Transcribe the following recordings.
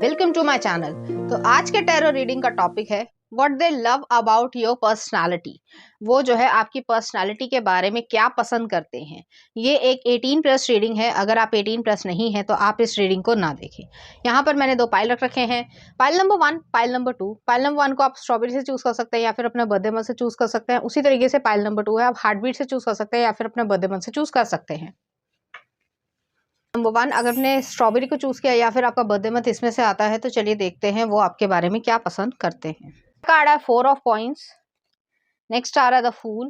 Welcome to my channel. तो आज के टैरो रीडिंग का टॉपिक है what they love about your personality. वो जो है आपकी पर्सनालिटी के बारे में क्या पसंद करते हैं। ये एक 18+ रीडिंग है। अगर आप 18+ नहीं है तो आप इस रीडिंग को ना देखें। यहाँ पर मैंने 2 पाइल रख रखे हैं, pile number 1, pile number 2। Pile number 1 को आप स्ट्रॉबेरी से चूज कर सकते हैं या फिर अपने बर्थडे मंथ से चूज कर सकते हैं। उसी तरीके से पाइल नंबर 2 है, आप हार्ट बीट से चूज कर सकते हैं या फिर अपने बर्थडे मंथ से चूज कर सकते हैं। नंबर 1, अगर आपने स्ट्रॉबेरी को चूज किया या फिर आपका बर्थडे मंथ इसमें से आता है तो चलिए देखते हैं वो आपके बारे में क्या पसंद करते हैं। कार्ड है 4 ऑफ कॉइंस। नेक्स्ट आ रहा है द फूल।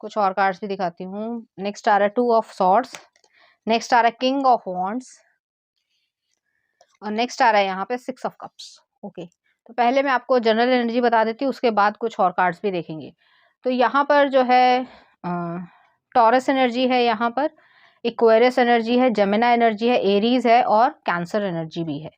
कुछ और कार्ड्स भी दिखाती हूँ। नेक्स्ट आ रहा है 2 ऑफ सॉर्ड्स। नेक्स्ट आ रहा है किंग ऑफ वॉन्ड्स और नेक्स्ट आ रहा है यहाँ पे 6 ऑफ कप्स। ओके, तो पहले मैं आपको जनरल एनर्जी बता देती हूँ, उसके बाद कुछ और कार्ड्स भी देखेंगे। तो यहाँ पर जो है टॉरस एनर्जी है, यहाँ पर एक्वेरियस एनर्जी है, जेमिना एनर्जी है, एरीज है और कैंसर एनर्जी भी है,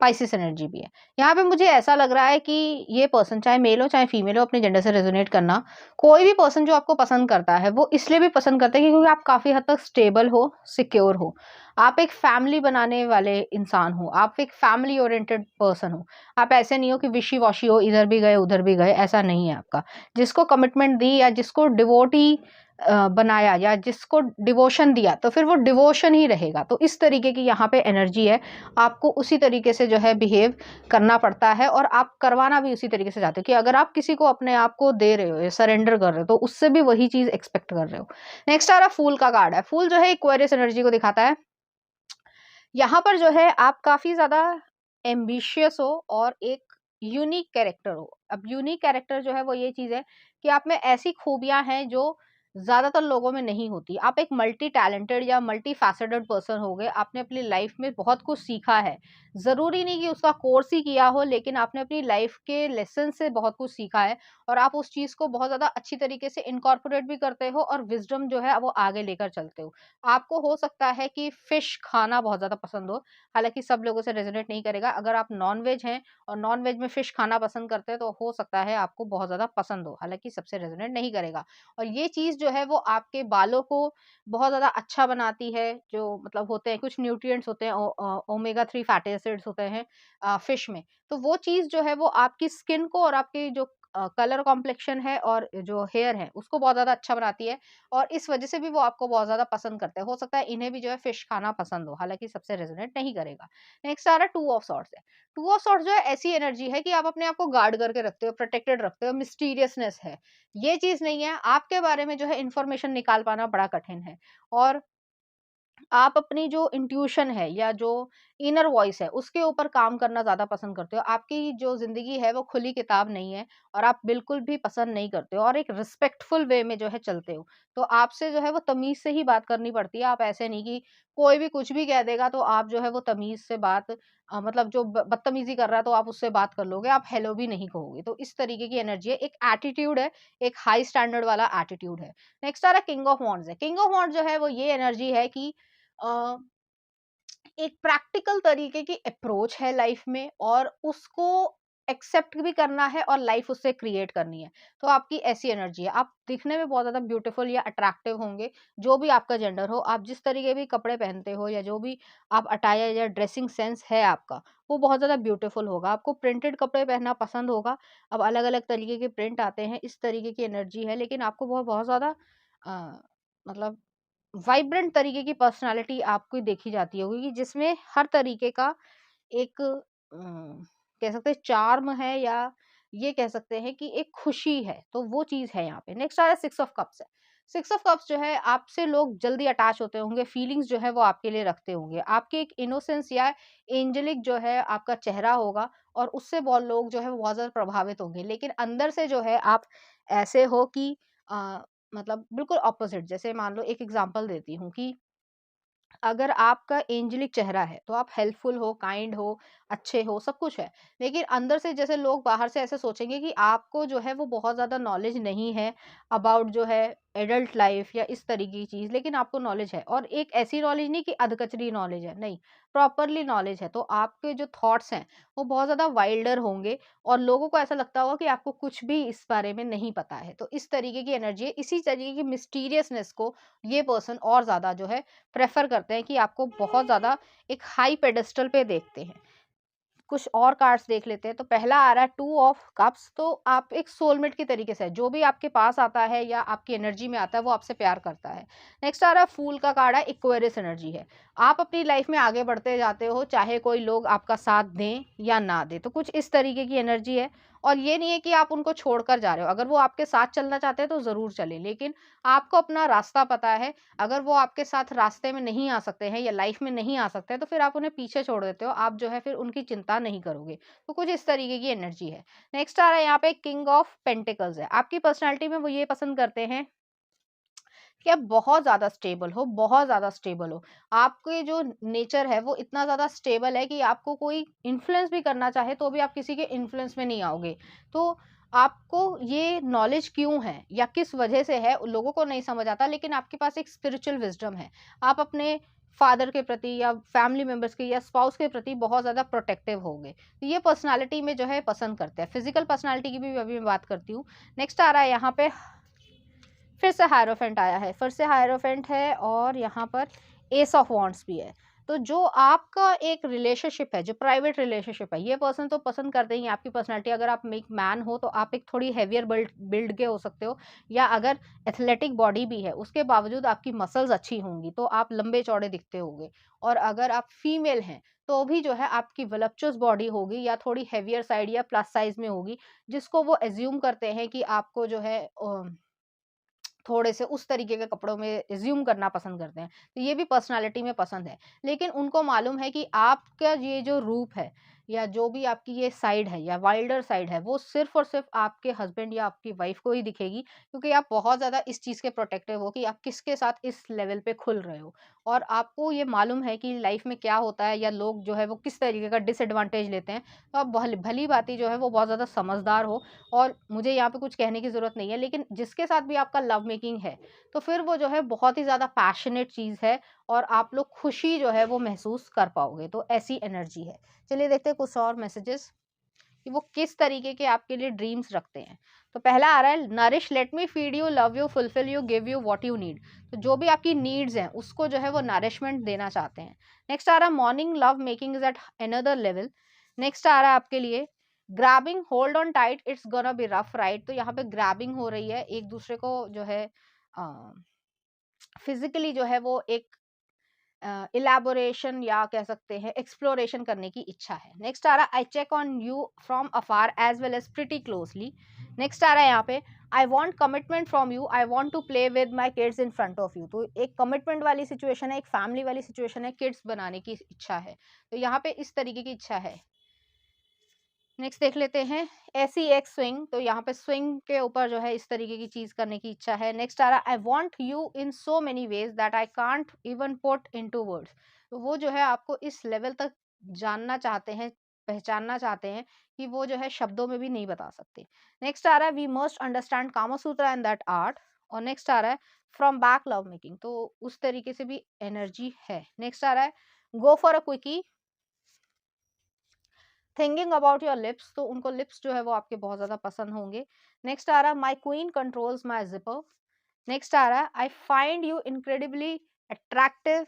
पाइसिस एनर्जी भी है। यहाँ पे मुझे ऐसा लग रहा है कि ये पर्सन चाहे मेल हो चाहे फीमेल हो, अपने जेंडर से रेजोनेट करना। कोई भी पर्सन जो आपको पसंद करता है वो इसलिए भी पसंद करते हैं क्योंकि आप काफी हद तक स्टेबल हो, सिक्योर हो, आप एक फैमिली बनाने वाले इंसान हो, आप एक फैमिली ओरिएंटेड पर्सन हो। आप ऐसे नहीं हो कि विशी वॉशी हो, इधर भी गए उधर भी गए, ऐसा नहीं है आपका। जिसको कमिटमेंट दी या जिसको डिवोटी बनाया या जिसको डिवोशन दिया तो फिर वो डिवोशन ही रहेगा। तो इस तरीके की यहाँ पे एनर्जी है, आपको उसी तरीके से जो है बिहेव करना पड़ता है और आप करवाना भी उसी तरीके से चाहते हो कि अगर आप किसी को अपने आप को दे रहे हो या सरेंडर कर रहे हो तो उससे भी वही चीज एक्सपेक्ट कर रहे हो। नेक्स्ट आ रहा फूल का कार्ड है। फूल जो है एक्वेरियस एनर्जी को दिखाता है। यहाँ पर जो है आप काफी ज्यादा एम्बिशियस हो और एक यूनिक कैरेक्टर हो। अब यूनिक कैरेक्टर जो है वो ये चीज है कि आप में ऐसी खूबियां हैं जो ज्यादातर लोगों में नहीं होती। आप एक मल्टी टैलेंटेड या मल्टी फैसेटेड पर्सन हो गए। आपने अपनी लाइफ में बहुत कुछ सीखा है। जरूरी नहीं कि उसका कोर्स ही किया हो, लेकिन आपने अपनी लाइफ के लेसन से बहुत कुछ सीखा है और आप उस चीज को बहुत ज्यादा अच्छी तरीके से इनकॉर्पोरेट भी करते हो और विजडम जो है वो आगे लेकर चलते हो। आपको हो सकता है कि फिश खाना बहुत ज्यादा पसंद हो, हालांकि सब लोगों से रेजोनेट नहीं करेगा। अगर आप नॉन वेज हैं और नॉन वेज में फिश खाना पसंद करते हैं तो हो सकता है आपको बहुत ज्यादा पसंद हो, हालांकि सबसे रेजोनेट नहीं करेगा। और ये चीज जो है वो आपके बालों को बहुत ज्यादा अच्छा बनाती है। जो मतलब होते हैं कुछ न्यूट्रिएंट्स होते हैं, ओमेगा 3 फैटी एसिड्स होते हैं फिश में। तो वो चीज जो है वो आपकी स्किन को और आपकी जो कलर कॉम्प्लेक्शन है और जो हेयर है उसको बहुत ज्यादा अच्छा बनाती है और इस वजह से भी वो आपको बहुत ज्यादा पसंद करते हैं। हो सकता है इन्हें भी जो है फिश खाना पसंद हो, हालांकि सबसे रेजोनेट नहीं करेगा। नेक्स्ट आ रहा है 2 ऑफ सॉर्ड्स है। 2 ऑफ सॉर्ड्स जो है ऐसी एनर्जी है कि आप अपने आप को गार्ड करके रखते हो, प्रोटेक्टेड रखते हो, मिस्टीरियसनेस है। ये चीज नहीं है, आपके बारे में जो है इंफॉर्मेशन निकाल पाना बड़ा कठिन है और आप अपनी जो इंट्यूशन है या जो इनर वॉइस है उसके ऊपर काम करना ज्यादा पसंद करते हो। आपकी जो जिंदगी है वो खुली किताब नहीं है और आप बिल्कुल भी पसंद नहीं करते हो और एक रिस्पेक्टफुल वे में जो है चलते हो। तो आपसे जो है वो तमीज से ही बात करनी पड़ती है। आप ऐसे नहीं कि कोई भी कुछ भी कह देगा तो आप जो है वो तमीज से बात मतलब जो बदतमीजी कर रहा है तो आप उससे बात कर लोगे, आप हेलो भी नहीं कहोगे। तो इस तरीके की एनर्जी है, एक एटीट्यूड है, एक हाई स्टैंडर्ड वाला एटीट्यूड है। नेक्स्ट आ रहा है किंग ऑफ वॉन्ड्स है। किंग ऑफ वॉन्ड्स जो है वो ये एनर्जी है कि अ, एक प्रैक्टिकल तरीके की अप्रोच है लाइफ में और उसको एक्सेप्ट भी करना है और लाइफ उससे क्रिएट करनी है। तो आपकी ऐसी एनर्जी है। आप दिखने में बहुत ज्यादा ब्यूटीफुल या अट्रैक्टिव होंगे, जो भी आपका जेंडर हो। आप जिस तरीके भी कपड़े पहनते हो या जो भी आप अटायर या ड्रेसिंग सेंस है आपका, वो बहुत ज्यादा ब्यूटीफुल होगा। आपको प्रिंटेड कपड़े पहनना पसंद होगा। अब अलग अलग तरीके के प्रिंट आते हैं, इस तरीके की एनर्जी है, लेकिन आपको बहुत बहुत ज्यादा मतलब वाइब्रेंट तरीके की पर्सनालिटी आपको देखी जाती होगी कि जिसमें हर तरीके का एक कह सकते हैं चार्म है या ये कह सकते हैं कि एक खुशी है। तो वो चीज है यहाँ पे। नेक्स्ट आ रहा है 6 ऑफ कप्स है। 6 ऑफ कप्स जो है आपसे लोग जल्दी अटैच होते होंगे, फीलिंग्स जो है वो आपके लिए रखते होंगे। आपके एक इनोसेंस या एंजेलिक जो है आपका चेहरा होगा और उससे बहुत लोग जो है वो बहुत ज्यादा प्रभावित होंगे, लेकिन अंदर से जो है आप ऐसे हो कि मतलब बिल्कुल ऑपोजिट। जैसे मान लो एक एग्जांपल देती हूँ कि अगर आपका एंजेलिक चेहरा है तो आप हेल्पफुल हो, काइंड हो, अच्छे हो, सब कुछ है। लेकिन अंदर से जैसे लोग बाहर से ऐसे सोचेंगे कि आपको जो है वो बहुत ज़्यादा नॉलेज नहीं है अबाउट जो है एडल्ट लाइफ या इस तरीके की चीज़, लेकिन आपको नॉलेज है और एक ऐसी नॉलेज नहीं कि अधकचरी नॉलेज है, नहीं, प्रॉपरली नॉलेज है। तो आपके जो थॉट्स हैं वो बहुत ज़्यादा वाइल्डर होंगे और लोगों को ऐसा लगता होगा कि आपको कुछ भी इस बारे में नहीं पता है। तो इस तरीके की एनर्जी है। इसी तरीके की मिस्टीरियसनेस को ये पर्सन और ज़्यादा जो है प्रेफर करते हैं कि आपको बहुत ज़्यादा एक हाई पेडेस्टल पे देखते हैं। कुछ और कार्ड्स देख लेते हैं। तो पहला आ रहा है 2 ऑफ कप्स, तो आप एक सोलमेट की तरीके से, जो भी आपके पास आता है या आपकी एनर्जी में आता है वो आपसे प्यार करता है। नेक्स्ट आ रहा है फूल का कार्ड है, एक्वेरियस एनर्जी है। आप अपनी लाइफ में आगे बढ़ते जाते हो, चाहे कोई लोग आपका साथ दें या ना दें, तो कुछ इस तरीके की एनर्जी है। और ये नहीं है कि आप उनको छोड़कर जा रहे हो, अगर वो आपके साथ चलना चाहते हैं तो ज़रूर चलें, लेकिन आपको अपना रास्ता पता है। अगर वो आपके साथ रास्ते में नहीं आ सकते हैं या लाइफ में नहीं आ सकते हैं, तो फिर आप उन्हें पीछे छोड़ देते हो, आप जो है फिर उनकी चिंता नहीं करोगे। तो कुछ इस तरीके की एनर्जी है। नेक्स्ट आ रहा है यहाँ पे किंग ऑफ पेंटिकल्स है। आपकी पर्सनैलिटी में वो ये पसंद करते हैं कि आप बहुत ज़्यादा स्टेबल हो, बहुत ज़्यादा स्टेबल हो। आपके जो नेचर है वो इतना ज़्यादा स्टेबल है कि आपको कोई इन्फ्लुएंस भी करना चाहे तो भी आप किसी के इन्फ्लुएंस में नहीं आओगे। तो आपको ये नॉलेज क्यों है या किस वजह से है, लोगों को नहीं समझ आता, लेकिन आपके पास एक स्पिरिचुअल विज़डम है। आप अपने फादर के प्रति या फैमिली मेंबर्स के या स्पाउस के प्रति बहुत ज़्यादा प्रोटेक्टिव होगे। तो ये पर्सनैलिटी में जो है पसंद करते हैं। फिज़िकल पर्सनैलिटी की भी अभी मैं बात करती हूँ। नेक्स्ट आ रहा है यहाँ पे, फिर से हायरोफेंट आया है, फिर से हायरोफेंट है और यहाँ पर एस ऑफ वॉन्ड्स भी है। तो जो आपका एक रिलेशनशिप है, जो प्राइवेट रिलेशनशिप है, ये पर्सन तो पसंद करते ही हैं आपकी पर्सनैलिटी। अगर आप एक मैन हो तो आप एक थोड़ी हैवियर बिल्ड बिल्ड के हो सकते हो, या अगर एथलेटिक बॉडी भी है उसके बावजूद आपकी मसल्स अच्छी होंगी तो आप लंबे चौड़े दिखते होंगे। और अगर आप फीमेल हैं तो भी जो है आपकी वलप्चुअस बॉडी होगी या थोड़ी हैवियर साइड या प्लस साइज में होगी, जिसको वो एज्यूम करते हैं कि आपको जो है थोड़े से उस तरीके के कपड़ों में एज़्यूम करना पसंद करते हैं। तो ये भी पर्सनैलिटी में पसंद है। लेकिन उनको मालूम है कि आपका ये जो रूप है या जो भी आपकी ये साइड है या वाइल्डर साइड है, वो सिर्फ़ और सिर्फ़ आपके हस्बैंड या आपकी वाइफ़ को ही दिखेगी, क्योंकि आप बहुत ज़्यादा इस चीज़ के प्रोटेक्टिव हो कि आप किसके साथ इस लेवल पे खुल रहे हो। और आपको ये मालूम है कि लाइफ़ में क्या होता है या लोग जो है वो किस तरीके का डिसएडवांटेज लेते हैं। तो आप भली-भाँति जो है वो बहुत ज़्यादा समझदार हो। और मुझे यहाँ पे कुछ कहने की ज़रूरत नहीं है, लेकिन जिसके साथ भी आपका लव मेकिंग है, तो फिर वो जो है बहुत ही ज़्यादा पैशनेट चीज़ है और आप लोग खुशी जो है वो महसूस कर पाओगे, तो ऐसी एनर्जी है। चलिए देखते हैं कुछ और मैसेजेस कि वो किस तरीके के आपके लिए ड्रीम्स रखते हैं। तो पहला आ रहा है nourish, let me feed you, love you, fulfil you, give you what you need. तो जो भी आपकी नीड्स हैं उसको जो है वो नरिशमेंट देना चाहते हैं। नेक्स्ट आ रहा है morning love making is at another level. Next आ रहा है आपके लिए grabbing, hold on tight, it's gonna be rough ride. तो यहाँ पे ग्रैबिंग हो रही है, एक दूसरे को जो है फिजिकली जो है वो एक इलैबोरेशन या कह सकते हैं एक्सप्लोरेशन करने की इच्छा है। नेक्स्ट आ रहा है I check on you from afar as well as pretty closely. Next आ रहा है यहाँ पे I want commitment from you, I want to play with my kids in front of you. तो एक कमिटमेंट वाली सिचुएशन है, एक फैमिली वाली सिचुएशन है, किड्स बनाने की इच्छा है। तो यहाँ पे इस तरीके की इच्छा है। नेक्स्ट देख लेते हैं ऐसी एक स्विंग। तो यहाँ पे स्विंग के ऊपर जो है इस तरीके की चीज करने की इच्छा है। नेक्स्ट आ रहा है आई want you in so many ways that I can't even put into words. तो वो जो है आपको इस लेवल तक जानना चाहते हैं, पहचानना चाहते हैं कि वो जो है शब्दों में भी नहीं बता सकते। नेक्स्ट आ रहा है we must understand Kama Sutra and that art. और नेक्स्ट आ रहा है फ्रॉम बैक लव मेकिंग। तो उस तरीके से भी एनर्जी है। नेक्स्ट आ रहा है go for a quickie, thinking about your lips. तो उनको लिप्स जो है वो आपके बहुत ज्यादा पसंद होंगे। नेक्स्ट आ रहा है my queen controls my zipper. Next आ रहा है I find you incredibly attractive,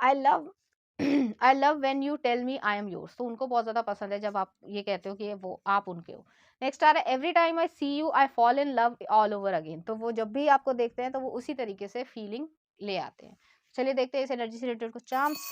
I love I love when you tell me I am yours. तो उनको बहुत ज्यादा पसंद है जब आप ये कहते हो कि वो आप उनके हो। नेक्स्ट आ रहा है every time I see you I fall in love all over again. तो वो जब भी आपको देखते हैं तो वो उसी तरीके से फीलिंग ले आते हैं। चलिए देखते हैं इस एनर्जी से रिलेटेड कुछ चार्म्स।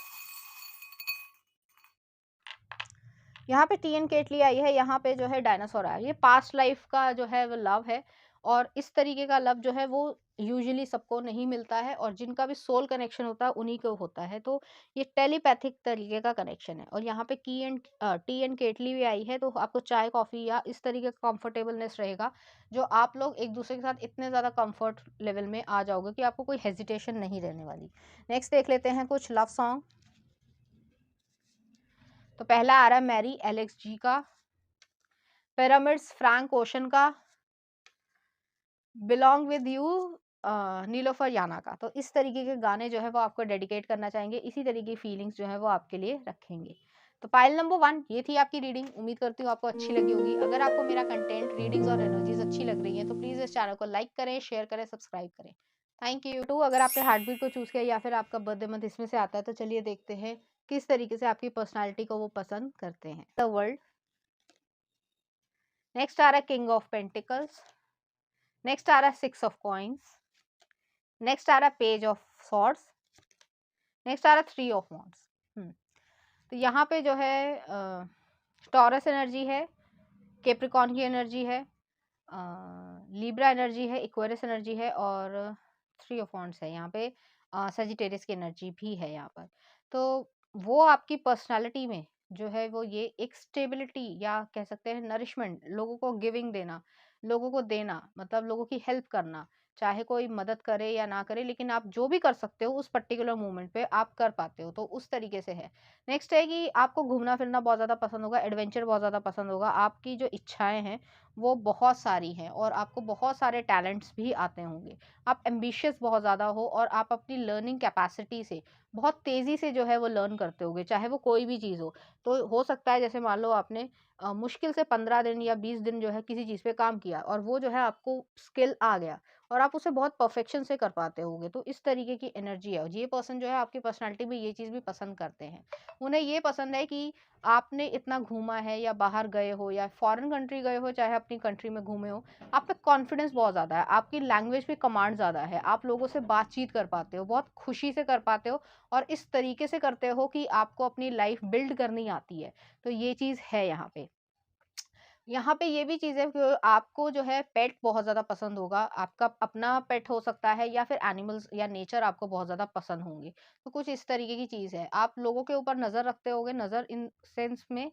यहाँ पे टी एन केटली आई है, यहाँ पे जो है डायनासोर आया है। ये पास्ट लाइफ का जो है वो लव है। और इस तरीके का लव जो है वो यूजुअली सबको नहीं मिलता है, और जिनका भी सोल कनेक्शन होता है उन्हीं को होता है। तो ये टेलीपैथिक तरीके का कनेक्शन है। और यहाँ पे टी एन केटली भी आई है, तो आपको चाय कॉफ़ी या इस तरीके का कंफर्टेबलनेस रहेगा, जो आप लोग एक दूसरे के साथ इतने ज़्यादा कंफर्ट लेवल में आ जाओगे कि आपको कोई हेजिटेशन नहीं रहने वाली। नेक्स्ट देख लेते हैं कुछ लव सॉन्ग। तो पहला आ रहा है मैरी एलेक्स जी का, पिरामिड्स फ्रैंक ओशन का, बिलोंग विद यू नीलोफर याना का। तो इस तरीके के गाने जो है वो आपको डेडिकेट करना चाहेंगे, इसी तरीके की फीलिंग्स जो है वो आपके लिए रखेंगे। तो पाइल नंबर 1 ये थी आपकी रीडिंग। उम्मीद करती हूँ आपको अच्छी लगी होगी। अगर आपको मेरा कंटेंट, रीडिंग्स और एनर्जीज अच्छी लग रही है तो प्लीज़ इस चैनल को लाइक करें, शेयर करें, सब्सक्राइब करें। Thank you. टू अगर आपने हार्ट बीट को चूज़ किया या फिर आपका बर्थडे मंथ इसमें से आता है तो चलिए देखते हैं किस तरीके से आपकी पर्सनालिटी को वो पसंद करते हैं। The world. नेक्स्ट आ रहा है किंग ऑफ पेंटिकल्स। नेक्स्ट आ रहा है सिक्स ऑफ कॉइन्स। नेक्स्ट आ रहा है पेज ऑफ सॉर्ड्स। नेक्स्ट आ रहा है थ्री ऑफ वॉन्ड्स। तो यहाँ पे जो है टॉरस एनर्जी है, कैप्रिकॉर्न की एनर्जी है, लिब्रा एनर्जी है, इक्वेरियस एनर्जी है और थ्री ऑफ वॉन्ड्स है। यहाँ पे सजिटेरियस की एनर्जी भी है यहाँ पर। तो वो आपकी पर्सनालिटी में जो है वो ये एक स्टेबिलिटी या कह सकते हैं नरिशमेंट, लोगों को गिविंग देना, लोगों को देना, मतलब लोगों की हेल्प करना, चाहे कोई मदद करे या ना करे, लेकिन आप जो भी कर सकते हो उस पर्टिकुलर मोमेंट पे आप कर पाते हो, तो उस तरीके से है। नेक्स्ट है कि आपको घूमना फिरना बहुत ज़्यादा पसंद होगा, एडवेंचर बहुत ज़्यादा पसंद होगा, आपकी जो इच्छाएं हैं वो बहुत सारी हैं और आपको बहुत सारे टैलेंट्स भी आते होंगे। आप एम्बिशियस बहुत ज़्यादा हो और आप अपनी लर्निंग कैपेसिटी से बहुत तेज़ी से जो है वो लर्न करते होगे, चाहे वो कोई भी चीज़ हो। तो हो सकता है जैसे मान लो आपने मुश्किल से 15 दिन या 20 दिन जो है किसी चीज़ पे काम किया और वो जो है आपको स्किल आ गया और आप उसे बहुत परफेक्शन से कर पाते होगे। तो इस तरीके की एनर्जी है और ये पर्सन जो है आपकी पर्सनैलिटी में ये चीज़ भी पसंद करते हैं। उन्हें ये पसंद है कि आपने इतना घूमा है या बाहर गए हो या फॉरेन कंट्री गए हो, चाहे अपनी कंट्री में घूमे हो, आप पे कॉन्फिडेंस बहुत ज़्यादा है, आपकी लैंग्वेज पे कमांड ज़्यादा है, आप लोगों से बातचीत कर पाते हो, बहुत खुशी से कर पाते हो और इस तरीके से करते हो कि आपको अपनी लाइफ बिल्ड करनी आती है। तो ये चीज़ है यहाँ पे। यहाँ पे ये भी चीज़ है कि आपको जो है पेट बहुत ज़्यादा पसंद होगा, आपका अपना पेट हो सकता है या फिर एनिमल्स या नेचर आपको बहुत ज़्यादा पसंद होंगे। तो कुछ इस तरीके की चीज़ है। आप लोगों के ऊपर नज़र रखते होगे, नज़र इन सेंस में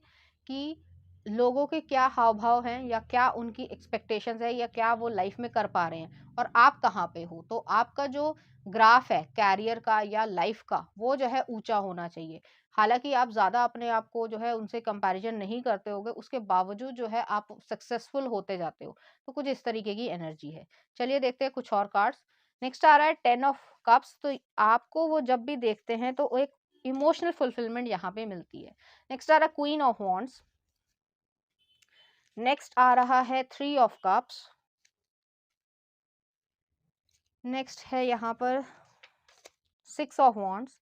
कि लोगों के क्या हाव-भाव हैं या क्या उनकी एक्सपेक्टेशंस है या क्या वो लाइफ़ में कर पा रहे हैं और आप कहाँ पे हो। तो आपका जो ग्राफ है करियर का या लाइफ़ का, वो जो है ऊँचा होना चाहिए। हालाँकि आप ज़्यादा अपने आप को जो है उनसे कंपैरिज़न नहीं करते होगे, उसके बावजूद जो है आप सक्सेसफुल होते जाते हो। तो कुछ इस तरीके की एनर्जी है। चलिए देखते हैं कुछ और कार्ड्स। नेक्स्ट आ रहा है 10 ऑफ कप्स। तो आपको वो जब भी देखते हैं तो एक इमोशनल फुलफिलमेंट यहाँ पे मिलती है। नेक्स्ट आ रहा है क्वीन ऑफ वॉन्ड्स। नेक्स्ट आ रहा है 3 ऑफ कप्स। नेक्स्ट है यहाँ पर 6 ऑफ वॉन्ड्स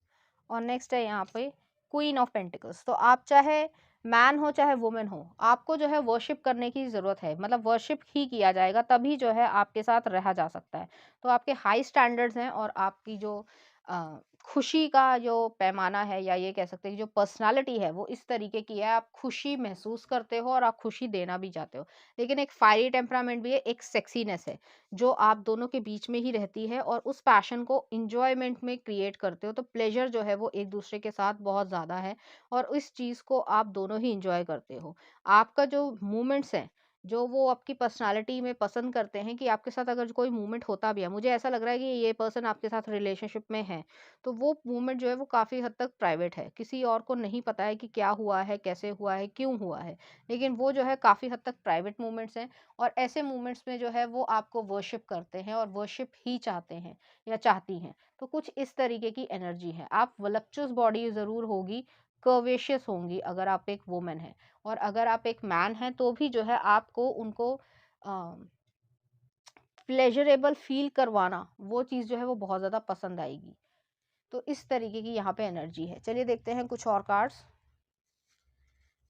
और नेक्स्ट है यहाँ पे क्वीन ऑफ पेंटिकल्स। तो आप चाहे मैन हो चाहे वुमेन हो, आपको जो है वर्शिप करने की ज़रूरत है, मतलब वर्शिप ही किया जाएगा तभी जो है आपके साथ रहा जा सकता है। तो आपके हाई स्टैंडर्ड्स हैं और आपकी जो खुशी का जो पैमाना है या ये कह सकते हैं कि जो पर्सनालिटी है वो इस तरीके की है, आप खुशी महसूस करते हो और आप खुशी देना भी चाहते हो। लेकिन एक फायरी टेम्परामेंट भी है, एक सेक्सीनेस है जो आप दोनों के बीच में ही रहती है और उस पैशन को एन्जॉयमेंट में क्रिएट करते हो। तो प्लेज़र जो है वो एक-दूसरे के साथ बहुत ज़्यादा है और इस चीज़ को आप दोनों ही एन्जॉय करते हो। आपका जो मूवमेंट्स हैं, जो वो आपकी पर्सनैलिटी में पसंद करते हैं कि आपके साथ अगर कोई मूवमेंट होता भी है, मुझे ऐसा लग रहा है कि ये पर्सन आपके साथ रिलेशनशिप में है, तो वो मूवमेंट जो है वो काफ़ी हद तक प्राइवेट है। किसी और को नहीं पता है कि क्या हुआ है, कैसे हुआ है, क्यों हुआ है। लेकिन वो जो है काफ़ी हद तक प्राइवेट मूवमेंट्स हैं और ऐसे मोमेंट्स में जो है वो आपको वर्शिप करते हैं और वर्शिप ही चाहते हैं या चाहती हैं। तो कुछ इस तरीके की एनर्जी है। आप वोलप्चुअस बॉडी ज़रूर होगी, कर्वेशियस होंगी अगर आप एक वुमन हैं और अगर आप एक मैन हैं तो भी जो है आपको उनको प्लेजरेबल फील करवाना, वो चीज़ जो है वो बहुत ज़्यादा पसंद आएगी। तो इस तरीके की यहाँ पे एनर्जी है। चलिए देखते हैं कुछ और कार्ड्स।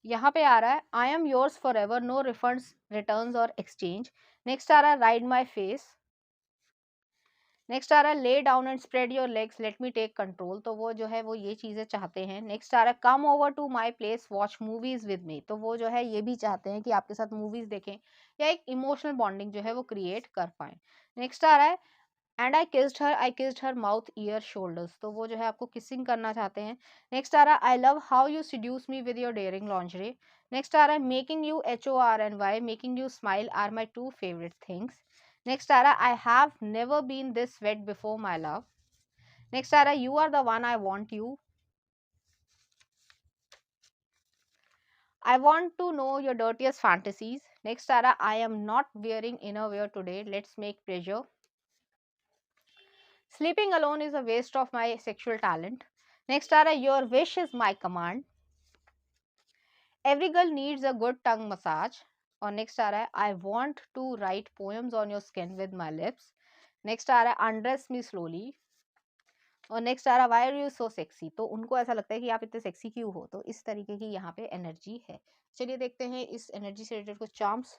यहाँ पे आ रहा है I am yours forever, no refunds returns और एक्सचेंज। नेक्स्ट आ रहा है राइड माई फेस। नेक्स्ट आ रहा है lay down and spread your legs, let me take control. तो वो जो है वो ये चीज़ें चाहते हैं। नेक्स्ट आ रहा है come over to my place, watch movies with me. तो वो जो है ये भी चाहते हैं कि आपके साथ मूवीज देखें या एक इमोशनल बॉन्डिंग जो है वो क्रिएट कर पाए। नेक्स्ट आ रहा है and I kissed her mouth year shoulders. तो वो जो है आपको किसिंग करना चाहते हैं। नेक्स्ट आ रहा है I love how you seduce me with your daring lingerie. Next आ रहा है making you HORNY, making you smile are my two favourite things. Next आ रहा है I have never been this wet before my love. Next आ रहा है you are the one I want you. I want to know your dirtiest fantasies. Next आ रहा है I am not wearing inner where today, let's make pleasure. Sleeping alone is a waste of my sexual talent. Next are your wish is my command. Every girl needs a good tongue massage. Or next are I want to write poems on your skin with my lips. Next are undress me slowly. और next आ रहा why are you so sexy, तो उनको ऐसा लगता है कि आप इतने सेक्सी क्यों हो, तो इस तरीके की यहाँ पे एनर्जी है। चलिए देखते हैं इस एनर्जी से रिलेटेड कुछ चार्म्स।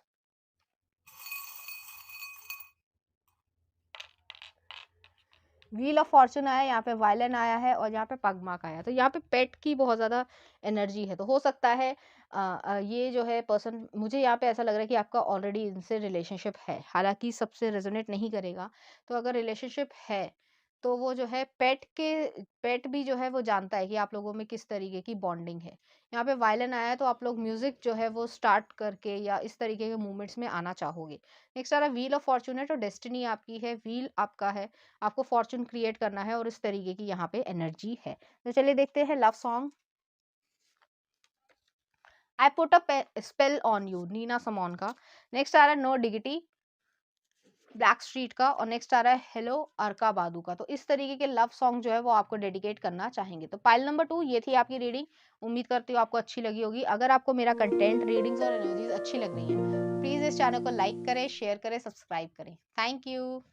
व्हील ऑफ फॉर्चून आया, यहाँ पे वायलिन आया है और यहाँ पे पगमार्क आया, तो यहाँ पे पेट की बहुत ज़्यादा एनर्जी है। तो हो सकता है ये जो है पर्सन, मुझे यहाँ पे ऐसा लग रहा है कि आपका ऑलरेडी इनसे रिलेशनशिप है, हालांकि सबसे रेजोनेट नहीं करेगा। तो अगर रिलेशनशिप है तो वो जो है पेट भी जो है वो जानता है कि आप लोगों में किस तरीके की बॉन्डिंग है। यहाँ पे वायलिन आया है तो आप लोग म्यूजिक जो है वो स्टार्ट करके या इस तरीके के मूवमेंट्स में आना चाहोगे। नेक्स्ट आ रहा व्हील ऑफ फॉर्चून है, तो डेस्टिनी आपकी है, व्हील आपका है, आपको फॉर्चून क्रिएट करना है और इस तरीके की यहाँ पे एनर्जी है। तो चलिए देखते हैं love song. I put a spell on you, Nina Simone. Next आ रहा है नो डिगिटी, ब्लैक स्ट्रीट का। और नेक्स्ट आ रहा है हेलो अर्का बादू का। तो इस तरीके के लव सॉन्ग जो है वो आपको डेडिकेट करना चाहेंगे। तो पाइल नंबर 2 ये थी आपकी रीडिंग। उम्मीद करती हूँ आपको अच्छी लगी होगी। अगर आपको मेरा कंटेंट, रीडिंग्स और एनर्जीज अच्छी लग रही है, प्लीज इस चैनल को लाइक करें, शेयर करें, सब्सक्राइब करें। Thank you.